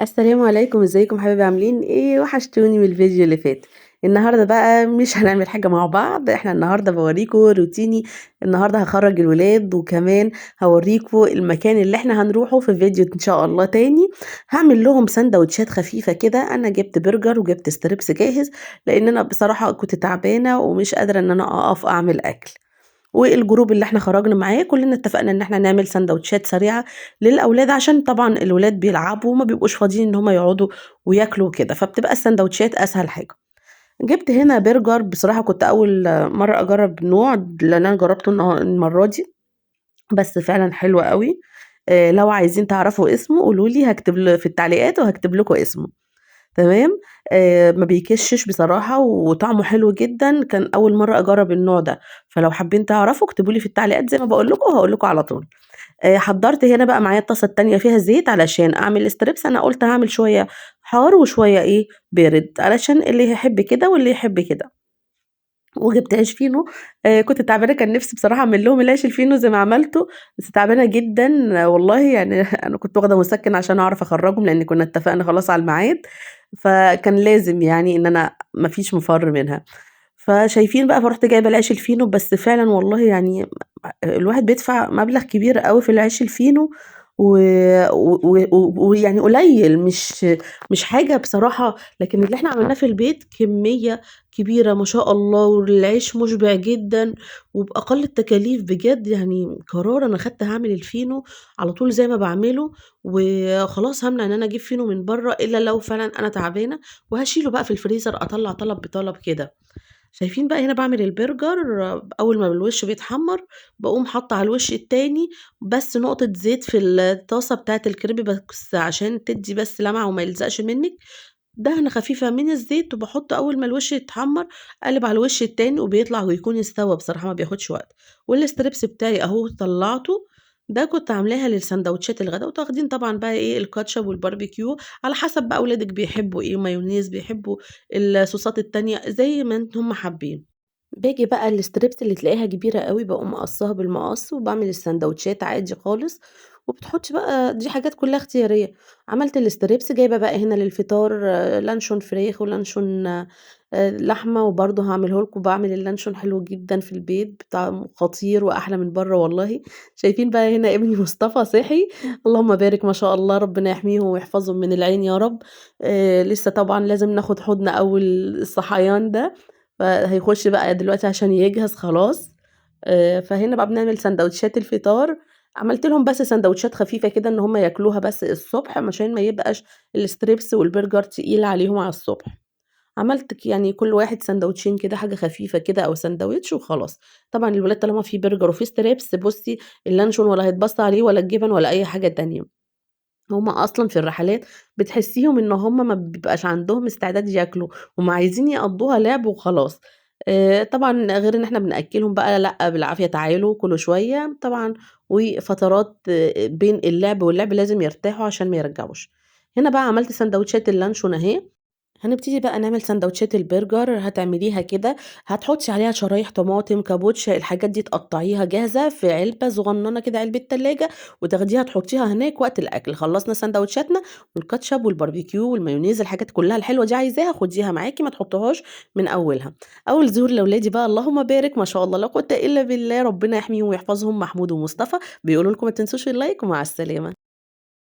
السلام عليكم، ازيكم حبايبي عاملين ايه؟ وحشتوني من الفيديو اللي فات. النهارده بقى مش هنعمل حاجه مع بعض، احنا النهارده بوريكم روتيني. النهارده هخرج الولاد، وكمان هوريكم المكان اللي احنا هنروحه في فيديو ان شاء الله تاني. هعمل لهم سندوتشات خفيفه كده. انا جبت برجر وجبت ستريبس جاهز، لان انا بصراحه كنت تعبانه ومش قادره ان انا اقف اعمل اكل. والجروب اللي احنا خرجنا معاه كلنا اتفقنا ان احنا نعمل سندوتشات سريعة للأولاد، عشان طبعا الولاد بيلعبوا وما بيبقوش فاضيين ان هم يقعدوا وياكلوا كده، فبتبقى السندوتشات اسهل حاجة. جبت هنا برجر، بصراحة كنت أول مرة أجرب نوع، لأن أنا جربته المرة دي، بس فعلا حلو قوي. لو عايزين تعرفوا اسمه قولولي، هكتب في التعليقات وهكتب لكم اسمه. تمام. ما بيكشش بصراحة وطعمه حلو جدًا، كان أول مرّة أجرّب النوع ده، فلو حابين تعرفوا اكتبوا لي في التعليقات زي ما باقول لكم وهاقول لكم على طول. حضّرت هنا بقى معايا الطاسة التانية فيها زيت علشان أعمل الستريبس، أنا قُلت هاعمل شوية حار وشوية إيه، بارد، علشان اللي يحب كده واللي يحب كده. وجِبت عيش فينو. كنت تعبانة، كان نِفْسي بصراحة أعمل لهم العيش الفينو زي ما عملته، بس تعبانة جدًا والله يعني أنا كنت واخدة مُسكِّن عشان أعرف أخرّجهم، لإن كُنّا اتفقنا خلاص على الميعاد، فكان لازم يعني إن أنا ما فيش مفر منها. فشايفين بقى، فرُحت جايبة العيش الفينو، بس فعلًا والله يعني الواحد بيدفع مبلغ كبير أوي في العيش الفينو، و ويعني قليل، مش حاجة بصراحة، لكن اللي إحنا عملناه في البيت كمية كبيرة ما شاء الله، والعيش مُشبع جدًا وبأقل التكاليف بجد. يعني قرار أنا خدت هاعمل الفينو على طول زي ما باعمله، وخلاص هامنع إن أنا أجيب فينو من برّه إلا لو فعلًا أنا تعبانة، وهاشيله بقى في الفريزر أطلّع طلب بطلب كده. شايفين بقى هنا باعمل البرجر، أول ما الوش بيتحمّر باقوم حاطّة على الوش التاني بس نقطة زيت في الطاسة بتاعة الكريب، بس عشان تدّي بس لمعة وما يلزقش منِّك، دهنة خفيفة من الزيت، وباحط أول ما الوش يتحمّر أقلب على الوش التاني وبيطلع ويكون استوى بصراحة، ما بياخدش وقت. والستريبس بتاعي أهو طلّعته، ده كنت عاملاها للساندوتشات الغدا، وأنتم واخدين طبعًا بقى إيه الكاتشب والباربيكيو على حسب بقى ولادِك بيحبوا إيه، مايونيز، بيحبوا الصوصات التانية زي ما هُم حابين. باجي بقى الستريبس اللي تلاقيها كبيرة أوي باقوم مقصّاها بالمقص وباعمل الساندوتشات عادي خالص، وبتحطي بقى دي حاجات كلّها اختيارية. عملت الستريبس، جايبة بقى هنا للفطار لانشون فراخ ولانشون لحمة، وبرضه هاعمله لكم. باعمل اللانشون حلو جدًا في البيت، طعمه خطير وأحلى من برّه والله. شايفين بقى هنا ابني مصطفى صحي، اللهم بارك ما شاء الله، ربنا يحميهم ويحفظهم من العين يا رب. لسه طبعًا لازم ناخد حُضن أول الصحيان ده، فهيخش بقى دلوقتي عشان يجهز خلاص. فهنا بقى بنعمل ساندوتشات الفطار. عملت لهم بس ساندوتشات خفيفة كده إن هُم ياكلوها بس الصبح، عشان ما يبقاش الستريبس والبرجر تقيل عليهم على الصبح. عملت يعني كل واحد ساندوتشين كده، حاجة خفيفة كده أو ساندوتش وخلاص. طبعًا الولاد طالما في برجر وفي ستريبس، بُصّي اللانشون ولا هيتبص عليه ولا الجبن ولا أي حاجة تانية. هُم أصلًا في الرحلات بتحسّيهم إن هُم ما بيبقاش عندهم استعداد ياكلوا، هُم عايزين يقضّوها لعب وخلاص. طبعًا غير إن إحنا بنأكّلهم بقى لأ، بالعافية تعالوا كلوا شوية طبعًا، وفترات بين اللعب واللعب لازم يرتاحوا عشان ما يرجعوش. هنا بقى عملت ساندوتشات اللانشون أهي. هنبتدي بقى نعمل ساندوتشات البرجر. هتعمليها كده، هتحطي عليها شرايح طماطم، كابوتشا، الحاجات دي تقطعيها جاهزة في علبة صغننة كده، علبة تلاجة، وتاخديها تحطيها هناك وقت الأكل. خلصنا ساندوتشاتنا والكاتشب والباربيكيو والمايونيز، الحاجات كلها الحلوة دي عايزاها خديها معاكي، ما تحطيهاش من أولها. أول ظهور لأولادي بقى اللهم بارك ما شاء الله لا قوة إلا بالله، ربنا يحميهم ويحفظهم، محمود ومصطفى. بيقولوا لكم ما تنسوش اللايك، ومع السلامة.